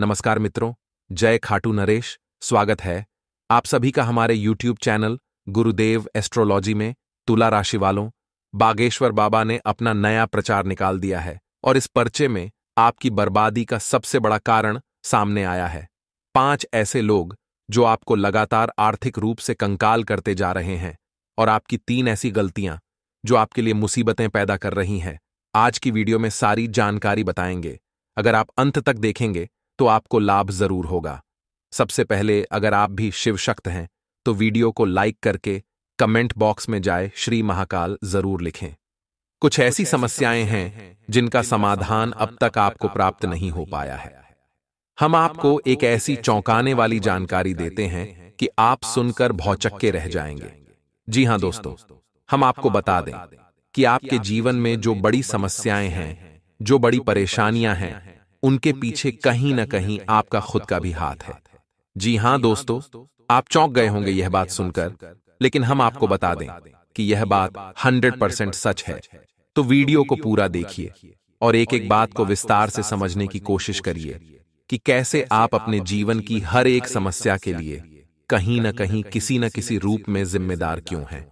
नमस्कार मित्रों, जय खाटू नरेश। स्वागत है आप सभी का हमारे YouTube चैनल गुरुदेव एस्ट्रोलॉजी में। तुला राशि वालों, बागेश्वर बाबा ने अपना नया प्रचार निकाल दिया है और इस पर्चे में आपकी बर्बादी का सबसे बड़ा कारण सामने आया है। 5 ऐसे लोग जो आपको लगातार आर्थिक रूप से कंकाल करते जा रहे हैं और आपकी 3 ऐसी गलतियां जो आपके लिए मुसीबतें पैदा कर रही हैं। आज की वीडियो में सारी जानकारी बताएंगे। अगर आप अंत तक देखेंगे तो आपको लाभ जरूर होगा। सबसे पहले, अगर आप भी शिव शक्त हैं तो वीडियो को लाइक करके कमेंट बॉक्स में जाए श्री महाकाल जरूर लिखें। कुछ ऐसी समस्याएं हैं जिनका समाधान अब तक आपको प्राप्त नहीं हो पाया है। हम आपको एक ऐसी चौंकाने वाली जानकारी देते हैं कि आप सुनकर भौचक्के रह जाएंगे। जी हां दोस्तों, हम आपको बता दें कि आपके जीवन में जो बड़ी समस्याएं हैं, जो बड़ी परेशानियां हैं, उनके पीछे कहीं ना कहीं आपका खुद का भी हाथ है। जी हां दोस्तों, आप चौंक गए होंगे यह बात सुनकर, लेकिन हम आपको बता दें कि यह बात 100% सच है। तो वीडियो को पूरा देखिए और एक एक बात को विस्तार से समझने की कोशिश करिए कि कैसे आप अपने जीवन की हर एक समस्या के लिए कहीं ना कहीं किसी न किसी रूप में जिम्मेदार क्यों हैं।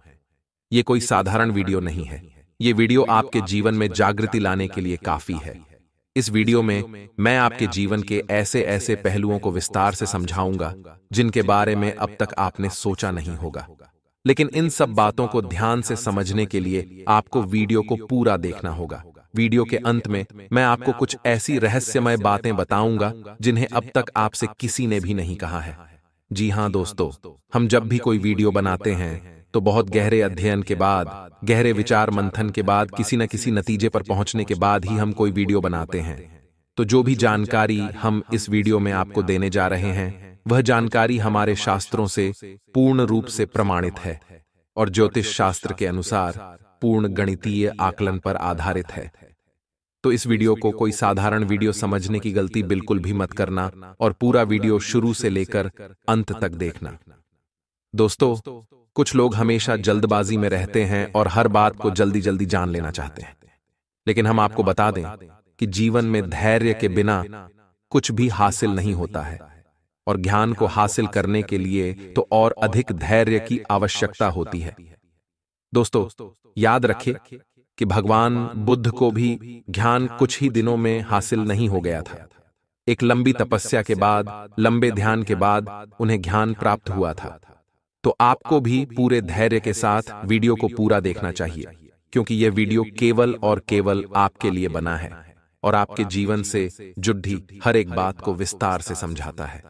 यह कोई साधारण वीडियो नहीं है। यह वीडियो आपके जीवन में जागृति लाने के लिए काफी है। इस वीडियो में मैं आपके जीवन के ऐसे ऐसे पहलुओं को विस्तार से समझाऊंगा जिनके बारे में अब तक आपने सोचा नहीं होगा। लेकिन इन सब बातों को ध्यान से समझने के लिए आपको वीडियो को पूरा देखना होगा। वीडियो के अंत में मैं आपको कुछ ऐसी रहस्यमय बातें बताऊंगा जिन्हें अब तक आपसे किसी ने भी नहीं कहा है। जी हां दोस्तों, हम जब भी कोई वीडियो बनाते हैं तो बहुत गहरे अध्ययन के बाद, गहरे विचार मंथन के बाद, किसी न किसी नतीजे पर पहुंचने के बाद ही हम कोई वीडियो बनाते हैं। तो जो भी जानकारी हम इस वीडियो में आपको देने जा रहे हैं, वह जानकारी हमारे शास्त्रों से पूर्ण रूप से प्रमाणित है और ज्योतिष शास्त्र के अनुसार पूर्ण गणितीय आकलन पर आधारित है। तो इस वीडियो को कोई साधारण वीडियो समझने की गलती बिल्कुल भी मत करना और पूरा वीडियो शुरू से लेकर अंत तक देखना। दोस्तों, कुछ लोग हमेशा जल्दबाजी में रहते हैं और हर बात को जल्दी जल्दी जान लेना चाहते हैं। लेकिन हम आपको बता दें कि जीवन में धैर्य के बिना कुछ भी हासिल नहीं होता है और ज्ञान को हासिल करने के लिए तो और अधिक धैर्य की आवश्यकता होती है। दोस्तों, याद रखें कि भगवान बुद्ध को भी ज्ञान कुछ ही दिनों में हासिल नहीं हो गया था। एक लंबी तपस्या के बाद, लंबे ध्यान के बाद उन्हें ज्ञान प्राप्त हुआ था। तो आपको भी पूरे धैर्य के साथ वीडियो को पूरा देखना चाहिए, क्योंकि यह वीडियो केवल और केवल आपके लिए बना है और आपके जीवन से जुड़ी हर एक बात को विस्तार से समझाता है।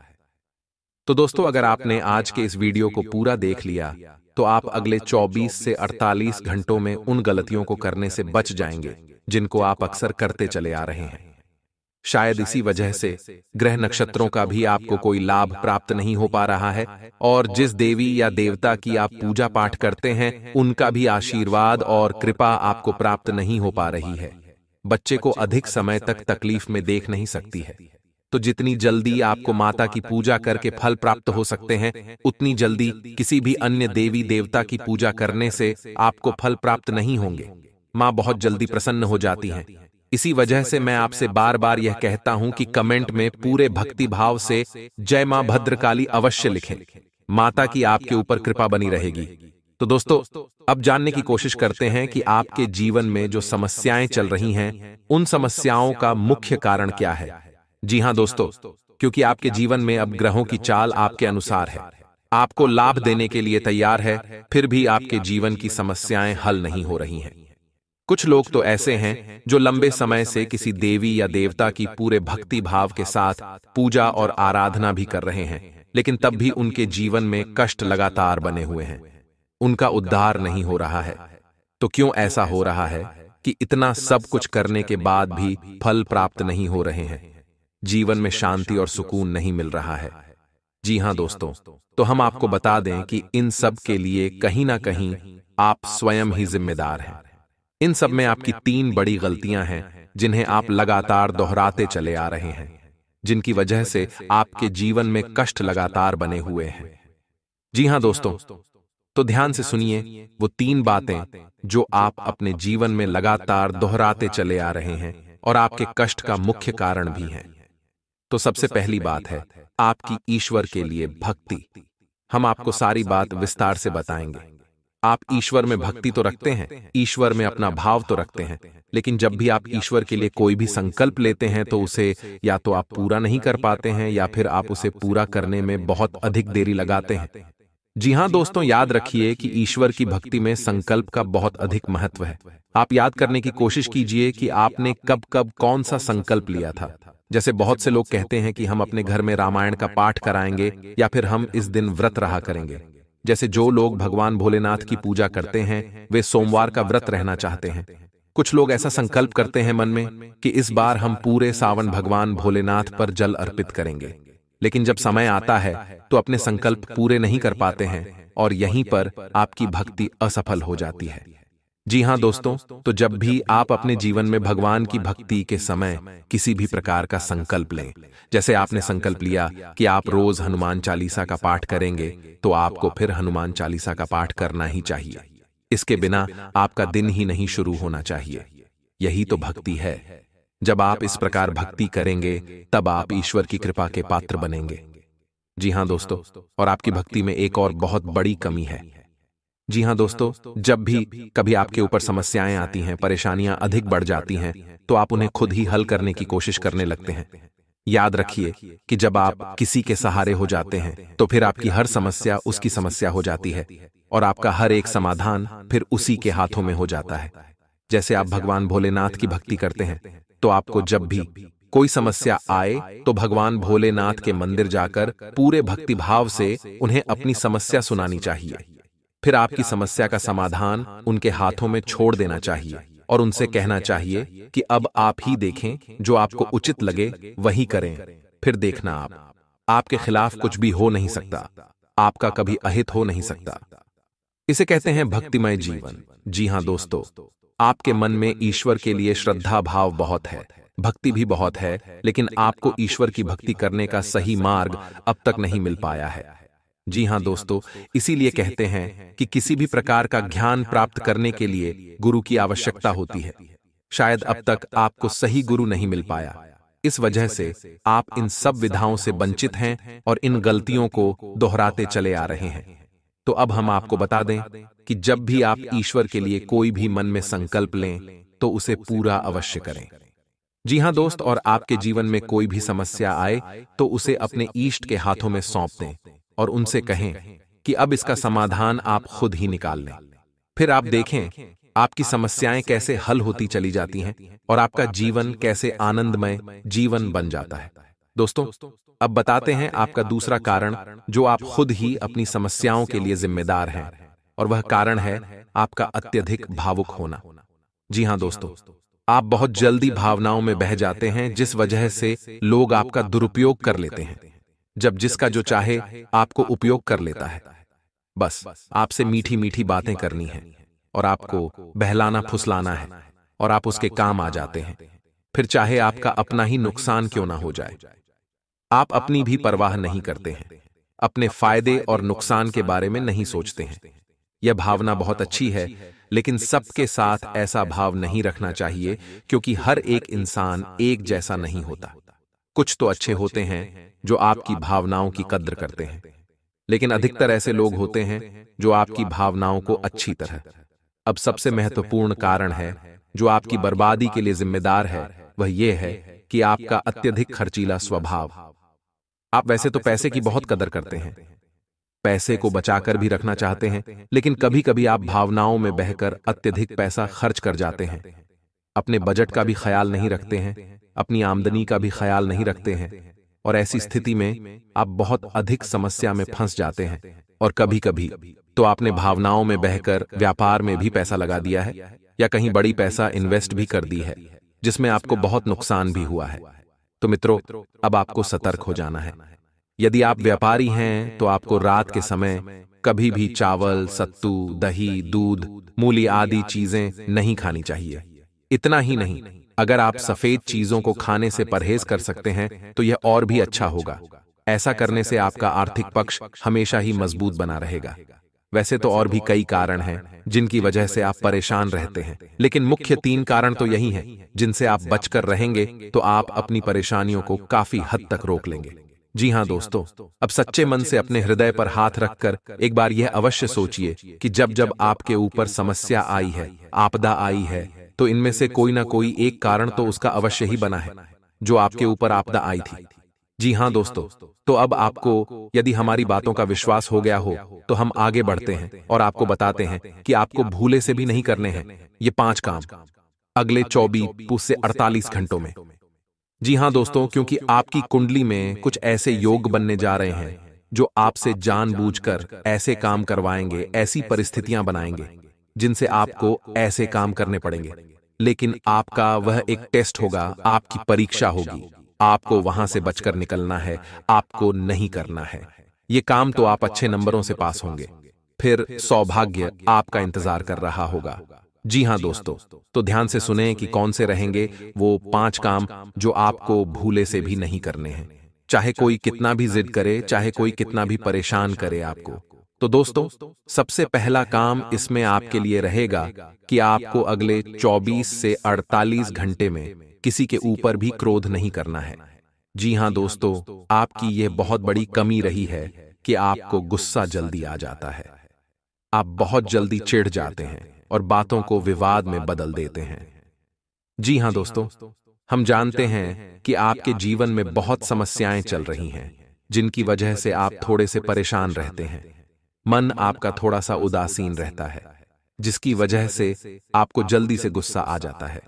तो दोस्तों, अगर आपने आज के इस वीडियो को पूरा देख लिया तो आप अगले 24 से 48 घंटों में उन गलतियों को करने से बच जाएंगे जिनको आप अक्सर करते चले आ रहे हैं। शायद इसी वजह से ग्रह नक्षत्रों का भी आपको कोई लाभ प्राप्त नहीं हो पा रहा है और जिस देवी या देवता की आप पूजा पाठ करते हैं उनका भी आशीर्वाद और कृपा आपको प्राप्त नहीं हो पा रही है। बच्चे को अधिक समय तक तकलीफ में देख नहीं सकती है। तो जितनी जल्दी आपको माता की पूजा करके फल प्राप्त हो सकते हैं, उतनी जल्दी किसी भी अन्य देवी देवता की पूजा करने से आपको फल प्राप्त नहीं होंगे। माँ बहुत जल्दी प्रसन्न हो जाती हैं। इसी वजह से मैं आपसे बार बार यह कहता हूं कि कमेंट में पूरे भक्ति भाव से जय मां भद्रकाली अवश्य लिखें। माता की आपके ऊपर कृपा बनी रहेगी। तो दोस्तों, अब जानने की कोशिश करते हैं कि आपके जीवन में जो समस्याएं चल रही हैं, उन समस्याओं का मुख्य कारण क्या है। जी हां दोस्तों, क्योंकि आपके जीवन में अब ग्रहों की चाल आपके अनुसार है, आपको लाभ देने के लिए तैयार है, फिर भी आपके जीवन की समस्याएं हल नहीं हो रही हैं। कुछ लोग तो ऐसे हैं जो लंबे समय से किसी देवी या देवता की पूरे भक्ति भाव के साथ पूजा और आराधना भी कर रहे हैं, लेकिन तब भी उनके जीवन में कष्ट लगातार बने हुए हैं। उनका उद्धार नहीं हो रहा है। तो क्यों ऐसा हो रहा है कि इतना सब कुछ करने के बाद भी फल प्राप्त नहीं हो रहे हैं, जीवन में शांति और सुकून नहीं मिल रहा है। जी हां दोस्तों, तो हम आपको बता दें कि इन सब के लिए कहीं ना कहीं आप स्वयं ही जिम्मेदार हैं। इन सब में आपकी 3 बड़ी गलतियां हैं जिन्हें आप लगातार दोहराते चले आ रहे हैं, जिनकी वजह से आपके जीवन में कष्ट लगातार बने हुए हैं। जी हां दोस्तों, तो ध्यान से सुनिए वो 3 बातें जो आप अपने जीवन में लगातार दोहराते चले आ रहे हैं और आपके कष्ट का मुख्य कारण भी हैं। तो सबसे पहली बात है आपकी ईश्वर के लिए भक्ति। हम आपको सारी बात विस्तार से बताएंगे। आप ईश्वर में भक्ति तो रखते हैं, ईश्वर में अपना भाव तो रखते हैं, लेकिन जब भी आप ईश्वर के लिए कोई भी संकल्प लेते हैं तो उसे या तो आप पूरा नहीं कर पाते हैं या फिर आप उसे पूरा करने में बहुत अधिक देरी लगाते हैं। जी हां दोस्तों, याद रखिए कि ईश्वर की भक्ति में संकल्प का बहुत अधिक महत्व है। आप याद करने की कोशिश कीजिए कि आपने कब कब कौन सा संकल्प लिया था। जैसे बहुत से लोग कहते हैं कि हम अपने घर में रामायण का पाठ कराएंगे या फिर हम इस दिन व्रत रहा करेंगे। जैसे जो लोग भगवान भोलेनाथ की पूजा करते हैं वे सोमवार का व्रत रहना चाहते हैं। कुछ लोग ऐसा संकल्प करते हैं मन में कि इस बार हम पूरे सावन भगवान भोलेनाथ पर जल अर्पित करेंगे, लेकिन जब समय आता है तो अपने संकल्प पूरे नहीं कर पाते हैं और यहीं पर आपकी भक्ति असफल हो जाती है। जी हां दोस्तों, तो जब भी आप अपने जीवन में भगवान की भक्ति के समय किसी भी प्रकार का संकल्प लें, जैसे आपने संकल्प लिया कि आप रोज हनुमान चालीसा का पाठ करेंगे, तो आपको फिर हनुमान चालीसा का पाठ करना ही चाहिए। इसके बिना आपका दिन ही नहीं शुरू होना चाहिए। यही तो भक्ति है। जब आप इस प्रकार भक्ति करेंगे तब आप ईश्वर की कृपा के पात्र बनेंगे। जी हां दोस्तों, और आपकी भक्ति में एक और बहुत बड़ी कमी है। जी हां दोस्तों, जब भी कभी आपके ऊपर समस्याएं आती हैं, परेशानियां अधिक बढ़ जाती हैं, तो आप उन्हें खुद ही हल करने की कोशिश करने लगते हैं। याद रखिए कि जब आप किसी के सहारे हो जाते हैं तो फिर आपकी हर समस्या उसकी समस्या हो जाती है और आपका हर एक समाधान फिर उसी के हाथों में हो जाता है। जैसे आप भगवान भोलेनाथ की भक्ति करते हैं तो आपको जब भी कोई समस्या आए तो भगवान भोलेनाथ के मंदिर जाकर पूरे भक्तिभाव से उन्हें अपनी समस्या सुनानी चाहिए। फिर आपकी समस्या का समाधान उनके हाथों में छोड़ देना चाहिए और उनसे कहना चाहिए कि अब आप ही देखें, जो आपको उचित लगे वही करें। फिर देखना आपके खिलाफ कुछ भी हो नहीं सकता, आपका कभी अहित हो नहीं सकता। इसे कहते हैं भक्तिमय जीवन। जी हां दोस्तों, आपके मन में ईश्वर के लिए श्रद्धा भाव बहुत है, भक्ति भी बहुत है, लेकिन आपको ईश्वर की भक्ति करने का सही मार्ग अब तक नहीं मिल पाया है। जी हां दोस्तों, इसीलिए कहते हैं कि किसी भी प्रकार का ज्ञान प्राप्त करने के लिए गुरु की आवश्यकता होती है। शायद अब तक आपको सही गुरु नहीं मिल पाया, इस वजह से आप इन सब विधाओं से वंचित हैं और इन गलतियों को दोहराते चले आ रहे हैं। तो अब हम आपको बता दें कि जब भी आप ईश्वर के लिए कोई भी मन में संकल्प लें तो उसे पूरा अवश्य करें। जी हां दोस्त, और आपके जीवन में कोई भी समस्या आए तो उसे अपने इष्ट के हाथों में सौंप दें और उनसे कहें कि अब इसका समाधान आप खुद ही निकाल लें। फिर आप देखें आपकी समस्याएं कैसे हल होती चली जाती हैं और आपका जीवन कैसे आनंदमय जीवन बन जाता है। दोस्तों, अब बताते हैं आपका दूसरा कारण जो आप खुद ही अपनी समस्याओं के लिए जिम्मेदार हैं, और वह कारण है आपका अत्यधिक भावुक होना। जी हां दोस्तों, आप बहुत जल्दी भावनाओं में बह जाते हैं, जिस वजह से लोग आपका दुरुपयोग कर लेते हैं। जब जिसका जो चाहे आपको उपयोग कर लेता है, बस आपसे मीठी मीठी बातें करनी है और आपको बहलाना फुसलाना है और आप उसके काम आ जाते हैं। फिर चाहे आपका अपना ही नुकसान क्यों ना हो जाए, आप अपनी भी परवाह नहीं करते हैं, अपने फायदे और नुकसान के बारे में नहीं सोचते हैं। यह भावना बहुत अच्छी है, लेकिन सबके साथ ऐसा भाव नहीं रखना चाहिए, क्योंकि हर एक इंसान एक जैसा नहीं होता। कुछ तो अच्छे होते हैं जो आपकी भावनाओं की कद्र करते हैं, लेकिन अधिकतर ऐसे लोग होते हैं जो आपकी भावनाओं को अच्छी तरह। अब सबसे महत्वपूर्ण कारण है जो आपकी बर्बादी के लिए जिम्मेदार है, वह यह है कि आपका अत्यधिक खर्चीला स्वभाव। आप वैसे तो पैसे की बहुत कदर करते हैं, पैसे को बचाकर भी रखना चाहते हैं, लेकिन कभी कभी आप भावनाओं में बहकर अत्यधिक पैसा खर्च कर जाते हैं। अपने बजट का भी ख्याल नहीं रखते हैं, अपनी आमदनी का भी ख्याल नहीं रखते हैं, और ऐसी स्थिति में आप बहुत अधिक समस्या में फंस जाते हैं। और कभी कभी तो आपने भावनाओं में बहकर व्यापार में भी पैसा लगा दिया है या कहीं बड़ी पैसा इन्वेस्ट भी कर दी है, जिसमें आपको बहुत नुकसान भी हुआ है। तो मित्रों, अब आपको सतर्क हो जाना है। यदि आप व्यापारी हैं तो आपको रात के समय कभी भी चावल, सत्तू, दही, दूध, मूली आदि चीजें नहीं खानी चाहिए। इतना ही नहीं, अगर आप सफेद चीजों को खाने से परहेज कर सकते हैं तो यह और भी अच्छा होगा। ऐसा करने से आपका आर्थिक पक्ष हमेशा ही मजबूत बना रहेगा। वैसे तो और भी कई कारण हैं जिनकी वजह से आप परेशान रहते हैं, लेकिन मुख्य 3 कारण तो यही हैं जिनसे आप बचकर रहेंगे तो आप अपनी परेशानियों को काफी हद तक रोक लेंगे। जी हां दोस्तों, अब सच्चे मन से अपने हृदय पर हाथ रखकर एक बार यह अवश्य सोचिए कि जब जब आपके ऊपर समस्या आई है, आपदा आई है, तो इनमें से कोई ना कोई एक कारण तो उसका अवश्य ही बना है जो आपके ऊपर आपदा आई थी। जी हां दोस्तों, तो अब आपको यदि हमारी बातों का विश्वास हो गया हो तो हम आगे बढ़ते हैं और आपको बताते हैं कि आपको भूले से भी नहीं करने हैं ये 5 काम अगले 24 से 48 घंटों में। जी हां दोस्तों, क्योंकि आपकी कुंडली में कुछ ऐसे योग बनने जा रहे हैं जो आपसे जानबूझकर ऐसे काम करवाएंगे, ऐसी परिस्थितियां बनाएंगे जिनसे आपको ऐसे काम करने पड़ेंगे। लेकिन आपका वह एक टेस्ट होगा, आपकी परीक्षा होगी। आपको वहां से बचकर निकलना है, आपको नहीं करना है। ये काम तो आप अच्छे नंबरों से पास होंगे, फिर सौभाग्य आपका इंतजार कर रहा होगा। जी हां दोस्तों, तो ध्यान से सुने कि कौन से रहेंगे वो 5 काम जो आपको भूले से भी नहीं करने हैं, चाहे कोई कितना भी जिद करे, चाहे कोई कितना भी परेशान करे आपको। तो दोस्तों, सबसे पहला काम इसमें आपके लिए रहेगा कि आपको अगले 24 से 48 घंटे में किसी के ऊपर भी क्रोध नहीं करना है। जी हां दोस्तों, आपकी यह बहुत बड़ी कमी रही है कि आपको गुस्सा जल्दी आ जाता है। आप बहुत जल्दी चिढ़ जाते हैं और बातों को विवाद में बदल देते हैं। जी हां दोस्तों, हम जानते हैं कि आपके जीवन में बहुत समस्याएं चल रही हैं जिनकी वजह से आप थोड़े से परेशान रहते हैं। मन आपका थोड़ा सा उदासीन रहता है जिसकी वजह से आपको जल्दी से गुस्सा आ जाता है।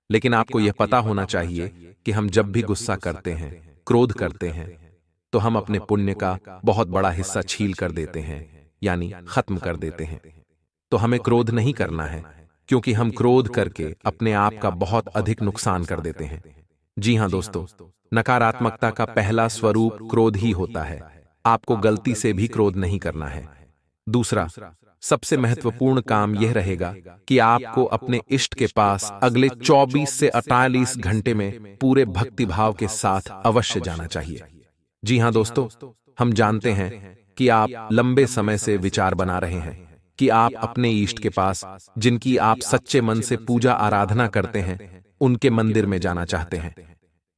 लेकिन आपको यह पता होना चाहिए कि हम जब भी गुस्सा करते हैं, क्रोध करते हैं, तो हम अपने पुण्य का बहुत बड़ा हिस्सा छील कर देते हैं, यानी खत्म कर देते हैं। तो हमें क्रोध नहीं करना है, क्योंकि हम क्रोध करके अपने आप का बहुत अधिक नुकसान कर देते हैं। जी हां दोस्तों, नकारात्मकता का पहला स्वरूप क्रोध ही होता है। आपको गलती से भी क्रोध नहीं करना है। दूसरा, सबसे महत्वपूर्ण काम यह रहेगा कि आपको अपने इष्ट के पास अगले 24 से 48 घंटे में पूरे भक्तिभाव के साथ अवश्य जाना चाहिए। जी हां दोस्तों, हम जानते हैं कि आप लंबे समय से विचार बना रहे हैं कि आप अपने इष्ट के पास, जिनकी आप सच्चे मन से पूजा आराधना करते हैं, उनके मंदिर में जाना चाहते हैं।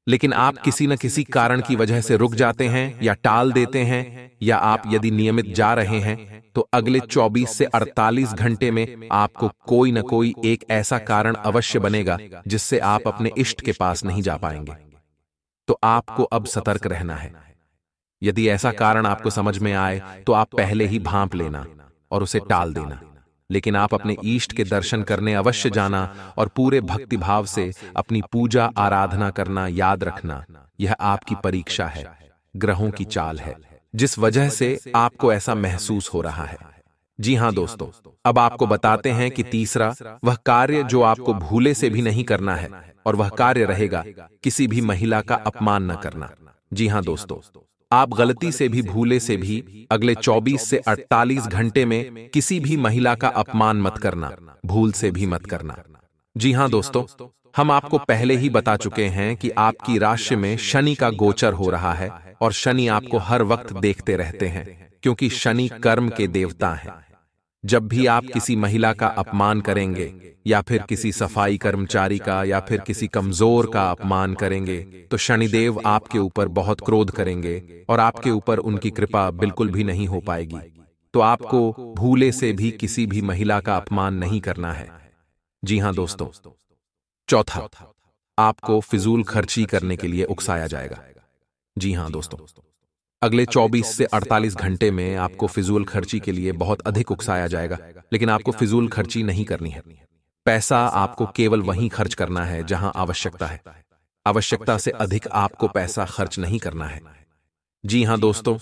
लेकिन आप किसी न किसी कारण की वजह से रुक जाते हैं या टाल देते हैं, या आप यदि नियमित जा रहे हैं तो अगले 24 से 48 घंटे में आपको कोई न कोई एक ऐसा कारण अवश्य बनेगा जिससे आप अपने इष्ट के पास नहीं जा पाएंगे। तो आपको अब सतर्क रहना है। यदि ऐसा कारण आपको समझ में आए तो आप पहले ही भांप लेना और उसे टाल देना। लेकिन आप अपने इष्ट के दर्शन करने अवश्य जाना और पूरे भक्तिभाव से अपनी पूजा आराधना करना याद रखना। यह आपकी परीक्षा है, ग्रहों की चाल है, जिस वजह से आपको ऐसा महसूस हो रहा है। जी हां दोस्तों, अब आपको बताते हैं कि तीसरा वह कार्य जो आपको भूले से भी नहीं करना है, और वह कार्य रहेगा किसी भी महिला का अपमान न करना। जी हां दोस्तों, आप गलती से भी, भूले से भी अगले 24 से 48 घंटे में किसी भी महिला का अपमान मत करना, भूल से भी मत करना। जी हां दोस्तों, हम आपको पहले ही बता चुके हैं कि आपकी राशि में शनि का गोचर हो रहा है और शनि आपको हर वक्त देखते रहते हैं, क्योंकि शनि कर्म के देवता हैं। जब भी आप किसी महिला का अपमान करेंगे, या फिर किसी सफाई कर्मचारी का, या फिर किसी कमजोर का अपमान करेंगे, तो शनिदेव आपके ऊपर बहुत क्रोध करेंगे और आपके ऊपर उनकी कृपा बिल्कुल भी नहीं हो पाएगी। तो आपको भूले से भी किसी भी महिला का अपमान नहीं करना है। जी हां दोस्तों, चौथा, आपको फिजूल खर्ची करने के लिए उकसाया जाएगा। जी हां दोस्तों, अगले 24 से 48 घंटे में आपको फिजूल खर्ची के लिए बहुत अधिक उकसाया जाएगा, लेकिन आपको फिजूल खर्ची नहीं करनी है। पैसा आपको केवल वहीं खर्च करना है जहां आवश्यकता है। आवश्यकता से अधिक आपको पैसा खर्च नहीं करना है। जी हां दोस्तों,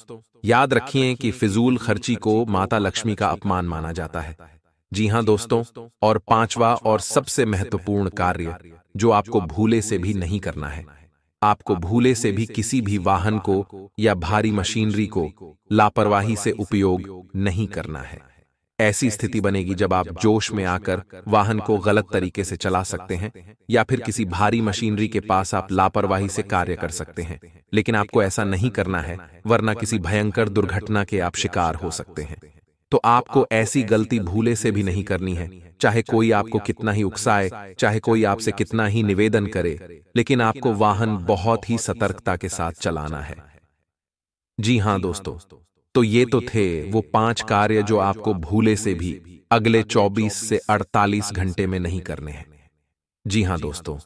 याद रखिए कि फिजूल खर्ची को माता लक्ष्मी का अपमान माना जाता है। जी हां दोस्तों, और पांचवा और सबसे महत्वपूर्ण कार्य जो आपको भूले से भी नहीं करना है, आपको भूले से भी किसी भी वाहन को या भारी मशीनरी को लापरवाही से उपयोग नहीं करना है। ऐसी स्थिति बनेगी जब आप जोश में आकर वाहन को गलत तरीके से चला सकते हैं, या फिर किसी भारी मशीनरी के पास आप लापरवाही से कार्य कर सकते हैं। लेकिन आपको ऐसा नहीं करना है, वरना किसी भयंकर दुर्घटना के आप शिकार हो सकते हैं। तो आपको ऐसी गलती भूले से भी नहीं करनी है। चाहे कोई आपको कितना ही उकसाए, चाहे कोई आपसे कितना ही निवेदन करे, लेकिन आपको वाहन बहुत ही सतर्कता के साथ चलाना है। जी हां दोस्तों, तो ये तो थे वो 5 कार्य जो आपको भूले से भी अगले 24 से 48 घंटे में नहीं करने हैं। जी हां दोस्तों,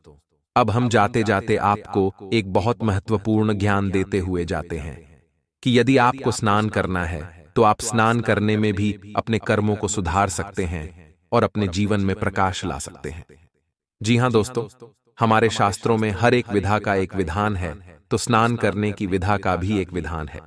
अब हम जाते जाते आपको एक बहुत महत्वपूर्ण ज्ञान देते हुए जाते हैं कि यदि आपको स्नान करना है तो आप स्नान करने में भी अपने कर्मों को सुधार सकते हैं और अपने जीवन में प्रकाश ला सकते हैं। जी हां दोस्तों, हमारे शास्त्रों में हर एक विधा का एक विधान है, तो स्नान करने की विधा का भी एक विधान है।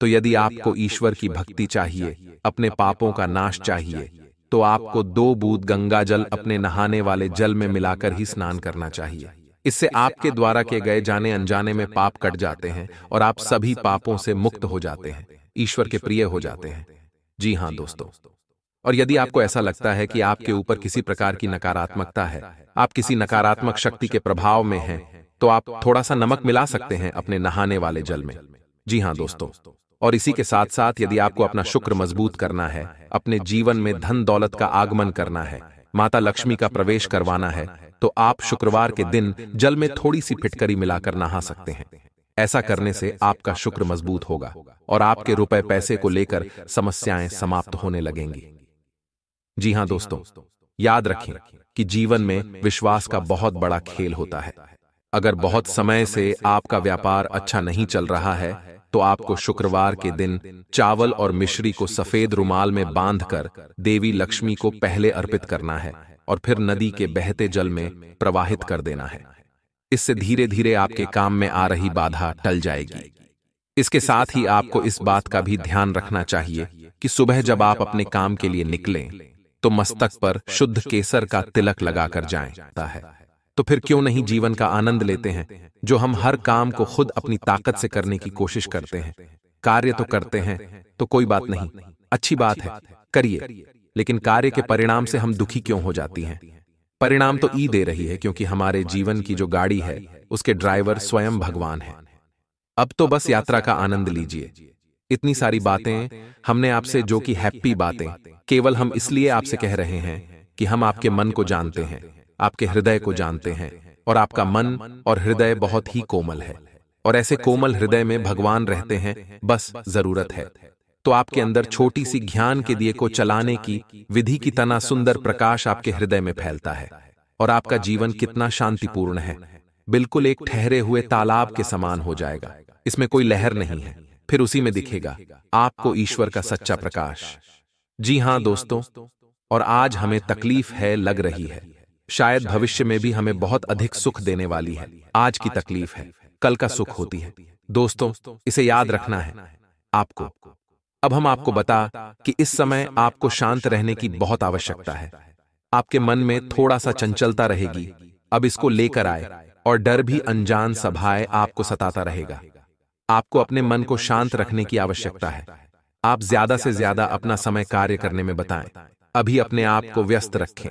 तो यदि आपको ईश्वर की भक्ति चाहिए, अपने पापों का नाश चाहिए, तो आपको 2 बूंद गंगा जल अपने नहाने वाले जल में मिलाकर ही स्नान करना चाहिए। इससे आपके द्वारा किए गए जाने अनजाने में पाप कट जाते हैं और आप सभी पापों से मुक्त हो जाते हैं, ईश्वर के प्रिय हो जाते हैं। जी हां दोस्तों, और यदि आपको ऐसा लगता है कि आपके ऊपर किसी प्रकार की नकारात्मकता है, आप किसी नकारात्मक शक्ति के प्रभाव में हैं, तो आप थोड़ा सा नमक मिला सकते हैं अपने नहाने वाले जल में। जी हां दोस्तों, और इसी के साथ साथ यदि आपको अपना शुक्र मजबूत करना है, अपने जीवन में धन दौलत का आगमन करना है, माता लक्ष्मी का प्रवेश करवाना है, तो आप शुक्रवार के दिन जल में थोड़ी सी फिटकरी मिलाकर नहा सकते हैं। ऐसा करने से आपका शुक्र मजबूत होगा और आपके रुपए पैसे को लेकर समस्याएं समाप्त होने लगेंगी। जी हां दोस्तों, याद रखें कि जीवन में विश्वास का बहुत बड़ा खेल होता है। अगर बहुत समय से आपका व्यापार अच्छा नहीं चल रहा है, तो आपको शुक्रवार के दिन चावल और मिश्री को सफेद रुमाल में बांधकर देवी लक्ष्मी को पहले अर्पित करना है और फिर नदी के बहते जल में प्रवाहित कर देना है। इससे धीरे धीरे आपके काम में आ रही बाधा टल जाएगी। इसके साथ ही आपको इस बात का भी ध्यान रखना चाहिए कि सुबह जब आप अपने काम के लिए निकलें, तो मस्तक पर शुद्ध केसर का तिलक लगाकर जाएं। तो फिर क्यों नहीं जीवन का आनंद लेते हैं, जो हम हर काम को खुद अपनी ताकत से करने की कोशिश करते हैं। कार्य तो करते हैं तो कोई बात नहीं, अच्छी बात है, करिए, लेकिन कार्य के परिणाम से हम दुखी क्यों हो जाती हैं? परिणाम तो ई दे रही है, क्योंकि हमारे जीवन की जो गाड़ी है उसके ड्राइवर स्वयं भगवान है। अब तो बस यात्रा का आनंद लीजिए। इतनी सारी बातें हमने आपसे, जो कि हैप्पी बातें, केवल हम इसलिए आपसे कह रहे हैं कि हम आपके मन को जानते हैं, आपके हृदय को जानते हैं, और आपका मन और हृदय बहुत ही कोमल है, और ऐसे कोमल हृदय में भगवान रहते हैं। बस जरूरत है तो आपके अंदर छोटी सी ज्ञान के दिए को चलाने की विधि की तना सुंदर प्रकाश आपके हृदय में फैलता है, और आपका जीवन कितना शांतिपूर्ण है, बिल्कुल एक ठहरे हुए तालाब के समान हो जाएगा। इसमें कोई लहर नहीं है, फिर उसी में दिखेगा आपको ईश्वर का सच्चा प्रकाश। जी हां दोस्तों, और आज हमें तकलीफ है, लग रही है, शायद भविष्य में भी हमें बहुत अधिक सुख देने वाली है। आज की तकलीफ है, कल का सुख होती है। दोस्तों, इसे याद रखना है आपको। अब हम आपको बता कि इस समय आपको शांत रहने की बहुत आवश्यकता है। आपके मन में थोड़ा सा चंचलता रहेगी, अब इसको लेकर आए, और डर भी अनजान सभाए आपको सताता रहेगा। आपको अपने मन को शांत रखने की आवश्यकता है। आप ज्यादा से ज्यादा अपना समय कार्य करने में बताएं। अभी अपने आप को व्यस्त रखें।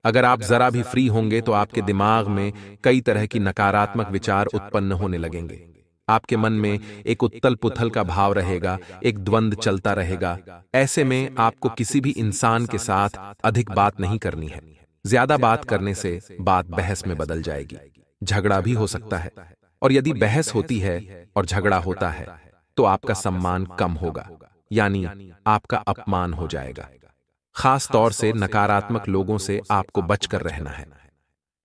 अगर आप जरा भी फ्री होंगे तो आपके दिमाग में कई तरह की नकारात्मक विचार उत्पन्न होने लगेंगे। आपके मन में एक उथल पुथल का भाव रहेगा, एक द्वंद्व चलता रहेगा। ऐसे में आपको किसी भी इंसान के साथ अधिक बात नहीं करनी है। ज्यादा बात करने से बात बहस में बदल जाएगी, झगड़ा भी हो सकता है, और यदि बहस होती है और झगड़ा होता है तो आपका सम्मान कम होगा, यानी आपका अपमान हो जाएगा। खास तौर से नकारात्मक लोगों से आपको बचकर रहना है।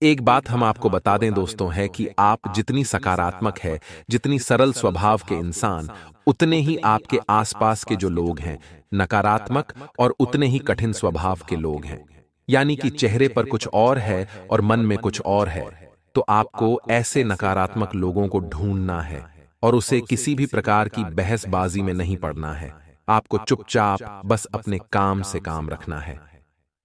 एक बात हम आपको बता दें दोस्तों, है कि आप जितनी सकारात्मक है, जितनी सरल स्वभाव के इंसान, उतने ही आपके आसपास के जो लोग हैं नकारात्मक और उतने ही कठिन स्वभाव के लोग हैं। यानी कि चेहरे पर कुछ और है और मन में कुछ और है। तो आपको ऐसे नकारात्मक लोगों को ढूंढना है और उसे किसी भी प्रकार की बहसबाजी में नहीं पड़ना है। आपको चुपचाप बस अपने काम से काम रखना है।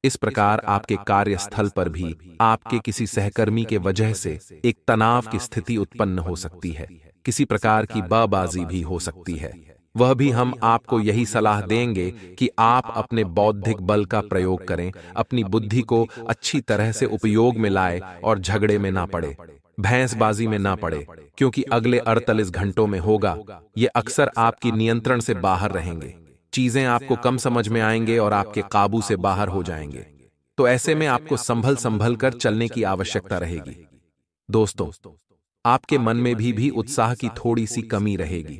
इस प्रकार आपके कार्यस्थल पर भी आपके किसी सहकर्मी के वजह से एक तनाव की स्थिति उत्पन्न हो सकती है, किसी प्रकार की बबाजी भी हो सकती है। वह भी हम आपको यही सलाह देंगे कि आप अपने बौद्धिक बल का प्रयोग करें, अपनी बुद्धि को अच्छी तरह से उपयोग में लाए और झगड़े में ना पड़े, भैंसबाजी में ना पड़े, क्योंकि अगले 48 घंटों में होगा, ये अक्सर आपकी नियंत्रण से बाहर रहेंगे। चीजें आपको कम समझ में आएंगे और आपके काबू से बाहर हो जाएंगे। तो ऐसे में आपको संभल संभल कर चलने की आवश्यकता रहेगी। दोस्तों, आपके मन में भी उत्साह की थोड़ी सी कमी रहेगी।